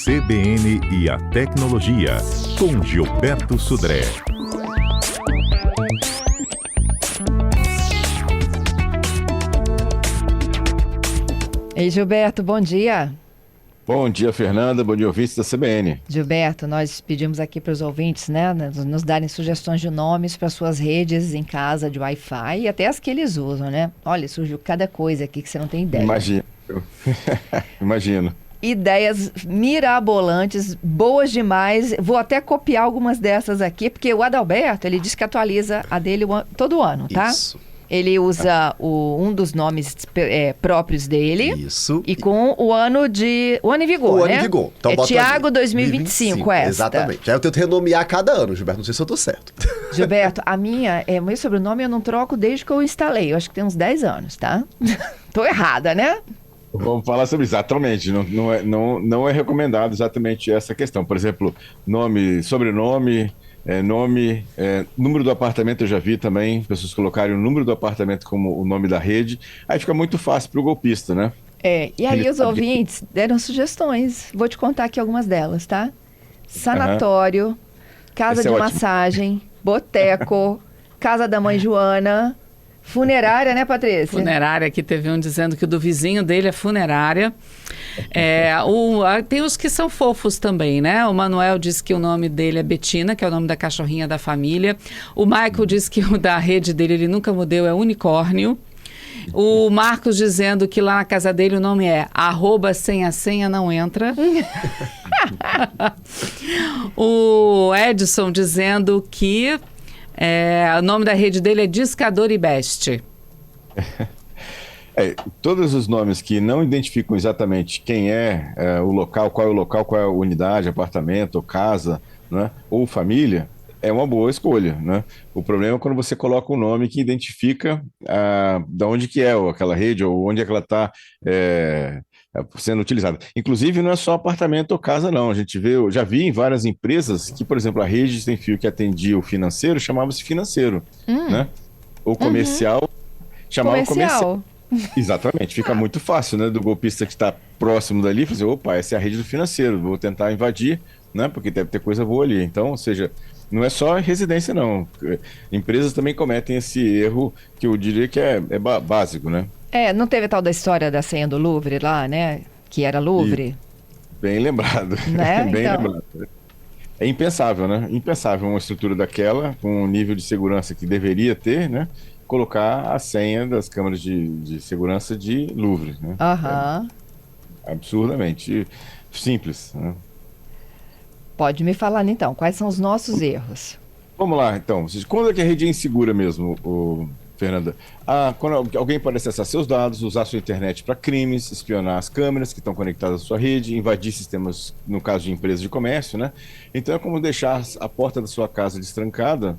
CBN e a Tecnologia, com Gilberto Sudré. Ei, Gilberto, bom dia. Bom dia, Fernanda. Bom dia, ouvintes da CBN. Gilberto, nós pedimos aqui para os ouvintes, né, nos darem sugestões de nomes para suas redes em casa de Wi-Fi e até as que eles usam, né? Olha, surgiu cada coisa aqui que você não tem ideia. Imagino. Imagino. Ideias mirabolantes, boas demais. Vou até copiar algumas dessas aqui, porque o Adalberto, ele diz que atualiza a dele todo ano, tá? Isso. Ele usa um dos nomes próprios dele. Isso. E com o ano em vigor, O né? ano em vigor. Então, bota Tiago 2025, esta. Exatamente. Aí eu tento renomear cada ano, Gilberto. Não sei se eu tô certo. Gilberto, meu sobrenome eu não troco desde que eu instalei. Eu acho que tem uns 10 anos, tá? Tô errada, né? Vamos falar sobre isso. Exatamente. Não é recomendado exatamente essa questão. Por exemplo, nome, sobrenome... número do apartamento eu já vi também, pessoas colocarem o número do apartamento como o nome da rede, aí fica muito fácil para o golpista, né? E aí os ouvintes deram sugestões, vou te contar aqui algumas delas, tá? Sanatório, casa de massagem, boteco, casa da mãe Joana, funerária, né, Patrícia? Funerária, aqui teve um dizendo que o do vizinho dele é funerária. Tem os que são fofos também, né? O Manuel disse que o nome dele é Betina, que é o nome da cachorrinha da família. O Michael disse que o da rede dele, ele nunca mudou, é Unicórnio. O Marcos dizendo que lá na casa dele o nome é @ sem a senha não entra. O Edson dizendo que o nome da rede dele é Discador e Best. Todos os nomes que não identificam exatamente quem é o local, qual é a unidade, apartamento, ou casa, né, ou família, é uma boa escolha, né? O problema é quando você coloca um nome que identifica de onde que é aquela rede ou onde é que ela está sendo utilizada. Inclusive, não é só apartamento ou casa, não. Eu já vi em várias empresas que, por exemplo, a rede sem fio que atendia o financeiro chamava-se financeiro, né? O comercial chamava comercial. Exatamente, fica muito fácil, né, do golpista que está próximo dali, fazer, opa, essa é a rede do financeiro, vou tentar invadir, né, porque deve ter coisa boa ali. Então, ou seja, não é só residência, não. Empresas também cometem esse erro que eu diria que é básico, né? Não teve a tal da história da senha do Louvre lá, né, que era Louvre? Bem lembrado, né? Bem lembrado. É impensável, né? Impensável uma estrutura daquela, com o nível de segurança que deveria ter, né? Colocar a senha das câmeras de segurança de Louvre, né? Absurdamente simples, né? Pode me falar, então, quais são os nossos erros? Vamos lá, então. Quando é que a rede é insegura mesmo, Fernanda? Quando alguém pode acessar seus dados, usar sua internet para crimes, espionar as câmeras que estão conectadas à sua rede, invadir sistemas, no caso de empresas de comércio, né? Então é como deixar a porta da sua casa destrancada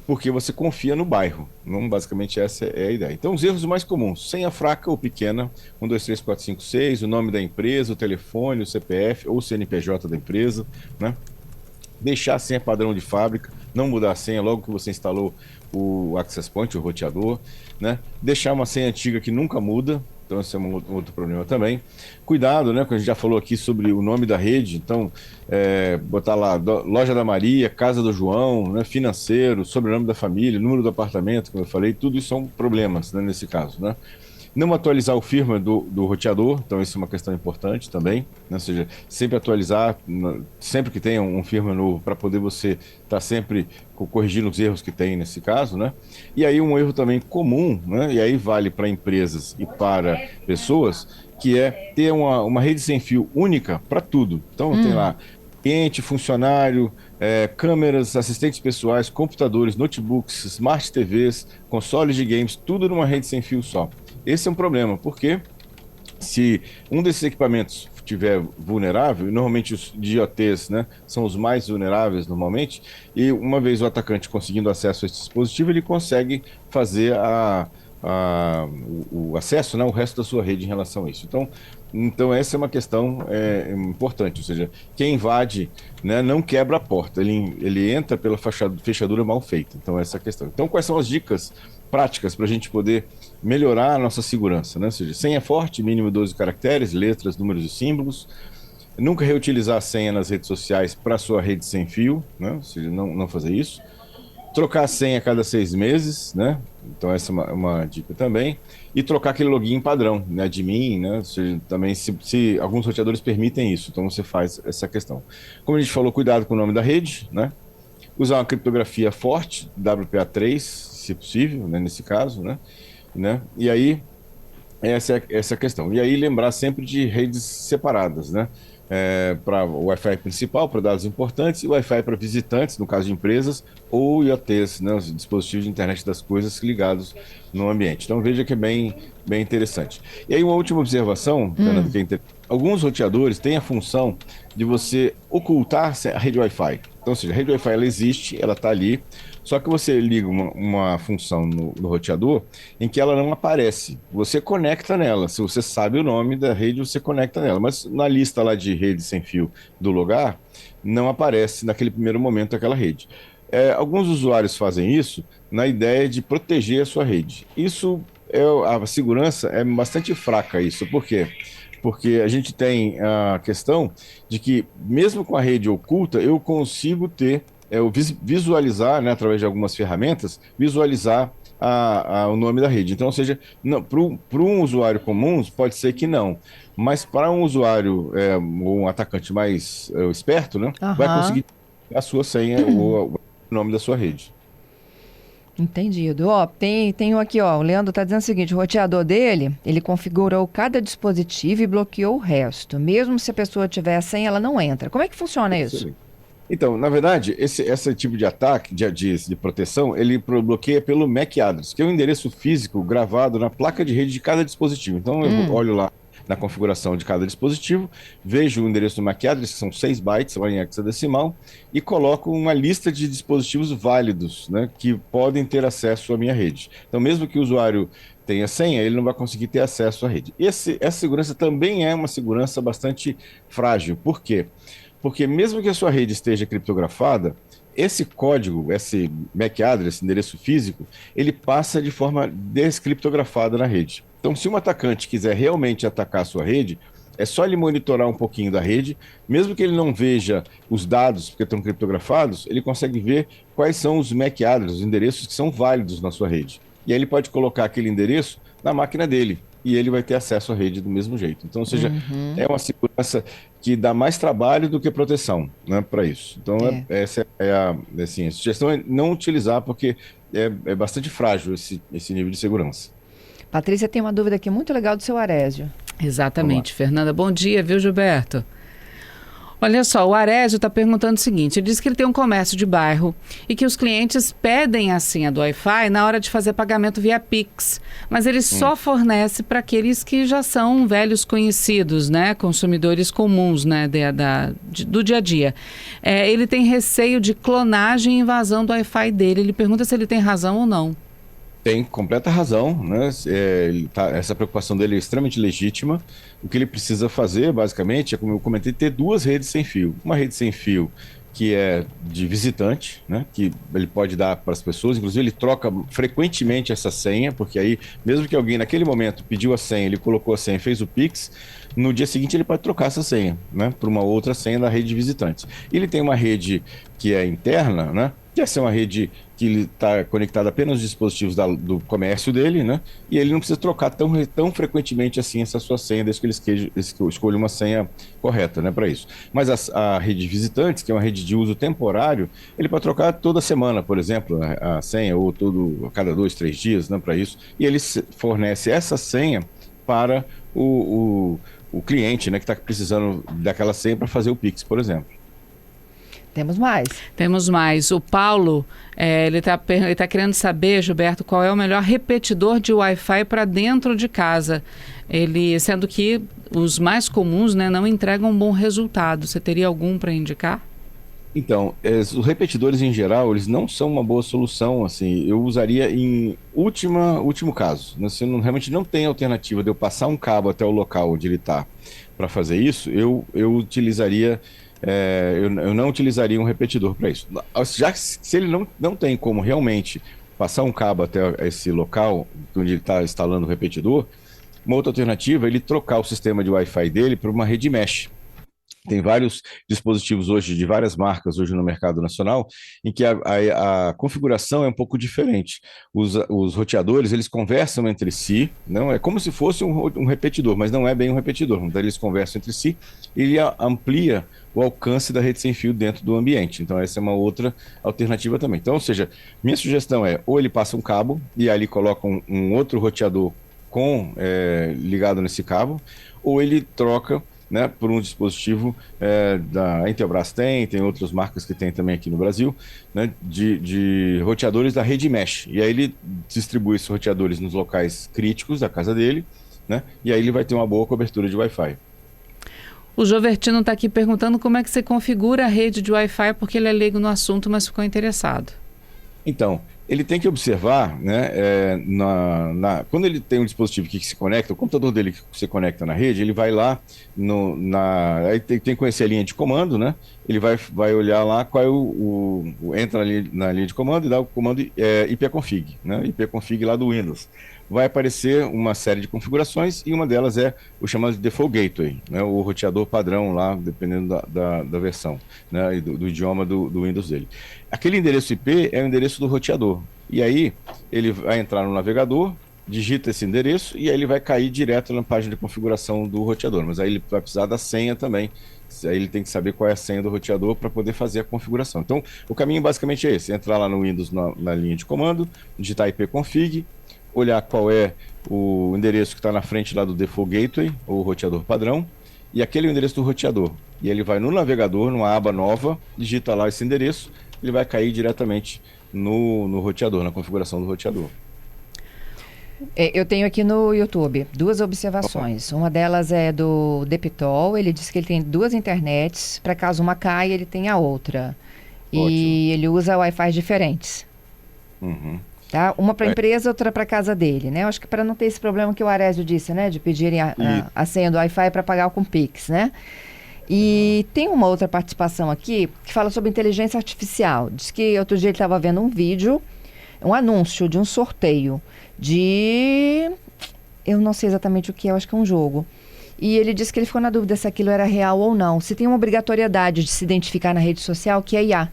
porque você confia no bairro. Não, basicamente essa é a ideia. Então os erros mais comuns: senha fraca ou pequena, 1, 2, 3, 4, 5, 6, o nome da empresa, o telefone, o CPF ou o CNPJ da empresa, né? Deixar a senha padrão de fábrica, não mudar a senha logo que você instalou o Access Point, o roteador, né? Deixar uma senha antiga que nunca muda. Então esse é um outro problema também. Cuidado, né? Porque a gente já falou aqui sobre o nome da rede. Então, botar lá Loja da Maria, Casa do João, né? Financeiro, sobrenome da família, número do apartamento, como eu falei, tudo isso são problemas, né, nesse caso, né? Não atualizar o firmware do roteador, então isso é uma questão importante também, né? Ou seja, sempre atualizar, sempre que tenha um firmware novo, para poder você estar sempre corrigindo os erros que tem nesse caso, né? E aí um erro também comum, né? E aí vale para empresas e para pessoas, que é ter uma rede sem fio única para tudo. Então tem lá cliente, funcionário, câmeras, assistentes pessoais, computadores, notebooks, smart TVs, consoles de games, tudo numa rede sem fio só. Esse é um problema, porque se um desses equipamentos estiver vulnerável, normalmente os de IoTs, né, são os mais vulneráveis normalmente, e uma vez o atacante conseguindo acesso a esse dispositivo, ele consegue fazer o acesso, né, o resto da sua rede em relação a isso. Então essa é uma questão importante, ou seja, quem invade, né, não quebra a porta, ele entra pela fechadura mal feita. Então essa é a questão. Então quais são as dicas práticas para a gente poder melhorar a nossa segurança, né? Ou seja, senha forte, mínimo 12 caracteres, letras, números e símbolos. Nunca reutilizar a senha nas redes sociais para sua rede sem fio, né? Ou seja, não fazer isso. Trocar a senha a cada 6 meses, né? Então essa é uma dica também. E trocar aquele login padrão, né? Admin, né? Ou seja, também se alguns roteadores permitem isso, então você faz essa questão. Como a gente falou, cuidado com o nome da rede, né? Usar uma criptografia forte, WPA3, se possível, né? Nesse caso, né? E aí, essa é a questão. E aí lembrar sempre de redes separadas, né? Para o Wi-Fi principal, para dados importantes, e o Wi-Fi para visitantes, no caso de empresas, ou IoTs, né, os dispositivos de internet das coisas ligados no ambiente. Então veja que é bem interessante. E aí uma última observação, Fernando, que é interessante. Alguns roteadores têm a função de você ocultar a rede Wi-Fi. Então, ou seja, a rede Wi-Fi ela existe, ela está ali, só que você liga uma função no roteador em que ela não aparece. Você conecta nela. Se você sabe o nome da rede, você conecta nela. Mas na lista lá de rede sem fio do lugar, não aparece naquele primeiro momento aquela rede. Alguns usuários fazem isso na ideia de proteger a sua rede. A segurança é bastante fraca isso. Por quê? Porque a gente tem a questão de que, mesmo com a rede oculta, eu consigo visualizar, né, através de algumas ferramentas, visualizar o nome da rede. Então, ou seja, para um usuário comum, pode ser que não. Mas para um usuário, um atacante mais esperto, né, vai conseguir a sua senha ou o nome da sua rede. Entendido. Tenho aqui, o Leandro está dizendo o seguinte, o roteador dele, ele configurou cada dispositivo e bloqueou o resto. Mesmo se a pessoa tiver a senha, ela não entra. Como é que funciona isso? Então, na verdade, esse tipo de ataque, de proteção, ele bloqueia pelo MAC address, que é o endereço físico gravado na placa de rede de cada dispositivo. Então, eu olho lá na configuração de cada dispositivo, vejo o endereço do MAC address, que são 6 bytes, lá em hexadecimal, e coloco uma lista de dispositivos válidos, né, que podem ter acesso à minha rede. Então, mesmo que o usuário tenha senha, ele não vai conseguir ter acesso à rede. Essa segurança também é uma segurança bastante frágil. Por quê? Porque mesmo que a sua rede esteja criptografada, esse código, esse MAC address, esse endereço físico, ele passa de forma descriptografada na rede. Então, se um atacante quiser realmente atacar a sua rede, é só ele monitorar um pouquinho da rede, mesmo que ele não veja os dados, porque estão criptografados, ele consegue ver quais são os MAC addresses, os endereços que são válidos na sua rede. E aí ele pode colocar aquele endereço na máquina dele, e ele vai ter acesso à rede do mesmo jeito. Então, ou seja, é uma segurança que dá mais trabalho do que proteção, né, para isso. Então, essa a sugestão é não utilizar, porque é bastante frágil esse nível de segurança. Patrícia tem uma dúvida aqui muito legal do seu Arésio. Exatamente, Fernanda. Bom dia, viu, Gilberto? Olha só, o Arésio está perguntando o seguinte, ele diz que ele tem um comércio de bairro e que os clientes pedem a senha do Wi-Fi na hora de fazer pagamento via Pix, mas ele só fornece para aqueles que já são velhos conhecidos, né, consumidores comuns, né, do dia a dia. Ele tem receio de clonagem e invasão do Wi-Fi dele, ele pergunta se ele tem razão ou não. Tem completa razão, né? Essa preocupação dele é extremamente legítima. O que ele precisa fazer, basicamente, é, como eu comentei, ter 2 redes sem fio. Uma rede sem fio que é de visitante, né? Que ele pode dar para as pessoas. Inclusive, ele troca frequentemente essa senha, porque aí, mesmo que alguém naquele momento pediu a senha, ele colocou a senha e fez o Pix, no dia seguinte ele pode trocar essa senha, né? Por uma outra senha da rede de visitantes. Ele tem uma rede que é interna, né? Que essa é uma rede que ele está conectado apenas aos dispositivos do comércio dele, né? E ele não precisa trocar tão frequentemente assim essa sua senha, desde que ele escolha uma senha correta, né, para isso. Mas a rede de visitantes, que é uma rede de uso temporário, ele pode trocar toda semana, por exemplo, a senha, ou a cada 2, 3 dias, né, para isso. E ele fornece essa senha para o cliente, né, que está precisando daquela senha para fazer o Pix, por exemplo. Temos mais. O Paulo, ele tá querendo saber, Gilberto, qual é o melhor repetidor de Wi-Fi para dentro de casa. Sendo que os mais comuns, né, não entregam um bom resultado. Você teria algum para indicar? Então, os repetidores em geral, eles não são uma boa solução, assim, eu usaria em último caso, né? Se realmente não tem alternativa de eu passar um cabo até o local onde ele está para fazer isso, eu utilizaria, eu não utilizaria um repetidor para isso. Já que se ele não tem como realmente passar um cabo até esse local onde ele está instalando o repetidor, uma outra alternativa é ele trocar o sistema de Wi-Fi dele para uma rede mesh, Tem vários dispositivos hoje, de várias marcas hoje no mercado nacional, em que a configuração é um pouco diferente. Os roteadores, eles conversam entre si, não é como se fosse um repetidor, mas não é bem um repetidor. Então, eles conversam entre si e ele amplia o alcance da rede sem fio dentro do ambiente. Então, essa é uma outra alternativa também. Então, ou seja, minha sugestão é, ou ele passa um cabo e aí ele coloca um outro roteador ligado nesse cabo, ou ele troca, né, por um dispositivo da Intelbras tem outras marcas que tem também aqui no Brasil, né, de roteadores da rede mesh. E aí ele distribui esses roteadores nos locais críticos da casa dele, né, e aí ele vai ter uma boa cobertura de Wi-Fi. O Jovertino está aqui perguntando como é que você configura a rede de Wi-Fi, porque ele é leigo no assunto, mas ficou interessado. Então, ele tem que observar, né, quando ele tem um dispositivo que se conecta, o computador dele que se conecta na rede, ele vai lá, aí tem que conhecer a linha de comando, né? Ele vai olhar lá qual é entra ali na linha de comando e dá o comando ipconfig, né? Ipconfig lá do Windows. Vai aparecer uma série de configurações e uma delas é o chamado de Default Gateway, né? O roteador padrão lá, dependendo da versão, né? E do idioma do Windows dele. Aquele endereço IP é o endereço do roteador. E aí ele vai entrar no navegador, digita esse endereço e aí ele vai cair direto na página de configuração do roteador. Mas aí ele vai precisar da senha também. Aí ele tem que saber qual é a senha do roteador para poder fazer a configuração. Então, o caminho basicamente é esse: entrar lá no Windows na linha de comando, digitar ipconfig, olhar qual é o endereço que está na frente lá do Default Gateway, ou roteador padrão, e aquele é o endereço do roteador. E ele vai no navegador, numa aba nova, digita lá esse endereço, ele vai cair diretamente no roteador, na configuração do roteador. Eu tenho aqui no YouTube 2 observações. Uma delas é do Depitol. Ele disse que ele tem 2 internets. Para caso uma caia, ele tem a outra. Ótimo. E ele usa Wi-Fi diferentes. Uhum. Tá? Uma para a empresa, outra para casa dele, né? Eu acho que para não ter esse problema que o Arésio disse, né? De pedirem a senha do Wi-Fi para pagar com Pix, né? E tem uma outra participação aqui que fala sobre inteligência artificial. Diz que outro dia ele estava vendo um vídeo, um anúncio de um sorteio de... Eu não sei exatamente o que é, eu acho que é um jogo. E ele disse que ele ficou na dúvida se aquilo era real ou não. Se tem uma obrigatoriedade de se identificar na rede social, que é IA.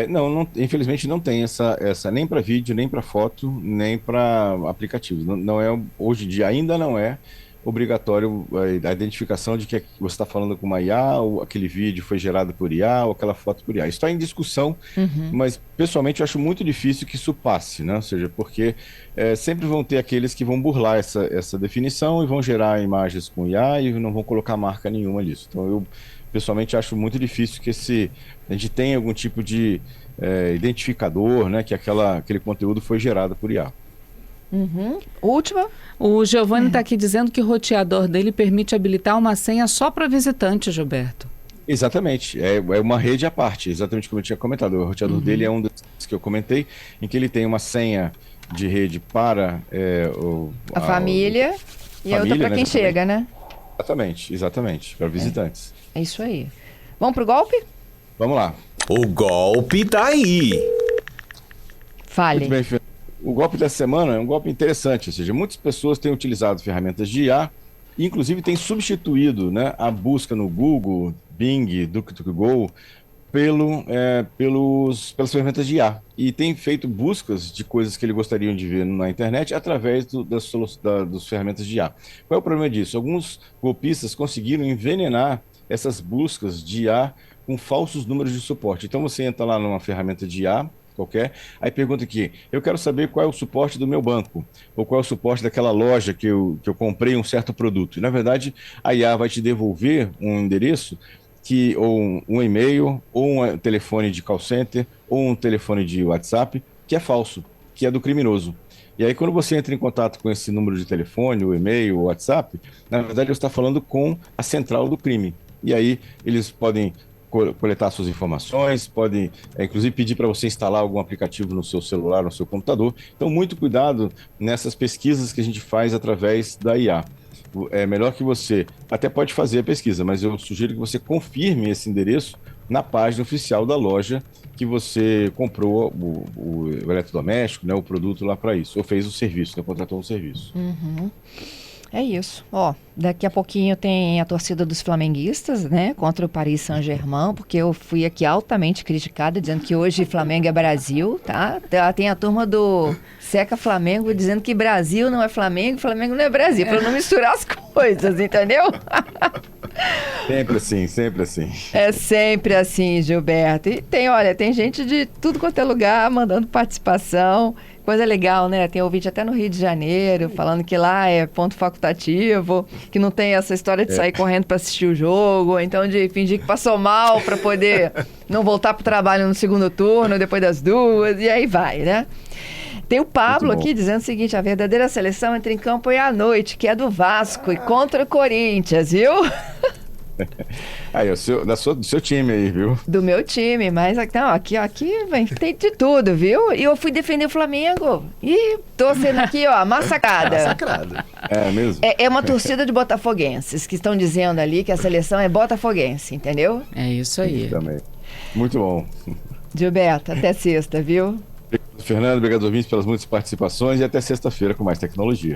Não, infelizmente não tem essa nem para vídeo, nem para foto, nem para aplicativos. Não é, hoje em dia ainda não é obrigatório a identificação de que você está falando com uma IA, ou aquele vídeo foi gerado por IA, ou aquela foto por IA. Isso está em discussão, mas pessoalmente eu acho muito difícil que isso passe, né? Ou seja, porque sempre vão ter aqueles que vão burlar essa definição e vão gerar imagens com IA e não vão colocar marca nenhuma nisso. Então eu pessoalmente acho muito difícil que a gente tenha algum tipo de identificador, né? Que aquele conteúdo foi gerado por IA. Última. O Giovanni está aqui dizendo que o roteador dele permite habilitar uma senha só para visitante, Gilberto. Exatamente, é uma rede à parte, exatamente como eu tinha comentado. O roteador dele é um dos que eu comentei, em que ele tem uma senha de rede para a família e a outra para quem chega, né? Exatamente, para visitantes. É isso aí. Vamos pro golpe? Vamos lá. O golpe tá aí. Fale. Muito bem, Fê. O golpe dessa semana é um golpe interessante, ou seja, muitas pessoas têm utilizado ferramentas de IA, e inclusive têm substituído, né, a busca no Google, Bing, DuckDuckGo, pelas ferramentas de IA. E tem feito buscas de coisas que eles gostariam de ver na internet através das ferramentas de IA. Qual é o problema disso? Alguns golpistas conseguiram envenenar essas buscas de IA com falsos números de suporte. Então você entra lá numa ferramenta de IA qualquer, aí pergunta aqui: eu quero saber qual é o suporte do meu banco, ou qual é o suporte daquela loja que eu comprei um certo produto. E na verdade a IA vai te devolver um endereço ou um e-mail, ou um telefone de call center, ou um telefone de WhatsApp, que é falso, que é do criminoso. E aí quando você entra em contato com esse número de telefone, o e-mail, o WhatsApp, na verdade você está falando com a central do crime. E aí eles podem coletar suas informações, podem inclusive pedir para você instalar algum aplicativo no seu celular, no seu computador. Então muito cuidado nessas pesquisas que a gente faz através da IA. É melhor que você até pode fazer a pesquisa, mas eu sugiro que você confirme esse endereço na página oficial da loja que você comprou o eletrodoméstico, né, o produto lá para isso, ou fez o serviço, né, contratou um serviço. É isso. Ó, daqui a pouquinho tem a torcida dos flamenguistas, né? Contra o Paris Saint-Germain, porque eu fui aqui altamente criticada, dizendo que hoje Flamengo é Brasil, tá? Tem a turma do Seca Flamengo dizendo que Brasil não é Flamengo, Flamengo não é Brasil, pra não misturar as coisas, entendeu? Sempre assim, sempre assim. É sempre assim, Gilberto. E tem gente de tudo quanto é lugar mandando participação. Coisa legal, né? Tem ouvinte até no Rio de Janeiro, falando que lá é ponto facultativo, que não tem essa história de sair correndo para assistir o jogo, ou então de fingir que passou mal para poder não voltar para o trabalho no segundo turno, depois das 2, e aí vai, né? Tem o Pablo aqui dizendo o seguinte: a verdadeira seleção entra em campo é à noite, que é do Vasco e contra o Corinthians, viu? Aí, do seu time aí, viu? Do meu time, mas não, aqui tem de tudo, viu? E eu fui defender o Flamengo. E tô sendo aqui, ó, massacrada. Massacrado. É mesmo? É uma torcida de botafoguenses que estão dizendo ali que a seleção é botafoguense, entendeu? É isso aí. Também. Muito bom. Gilberto, até sexta, viu? Obrigado, Fernando. Obrigado, ouvintes, pelas muitas participações e até sexta-feira com mais tecnologia.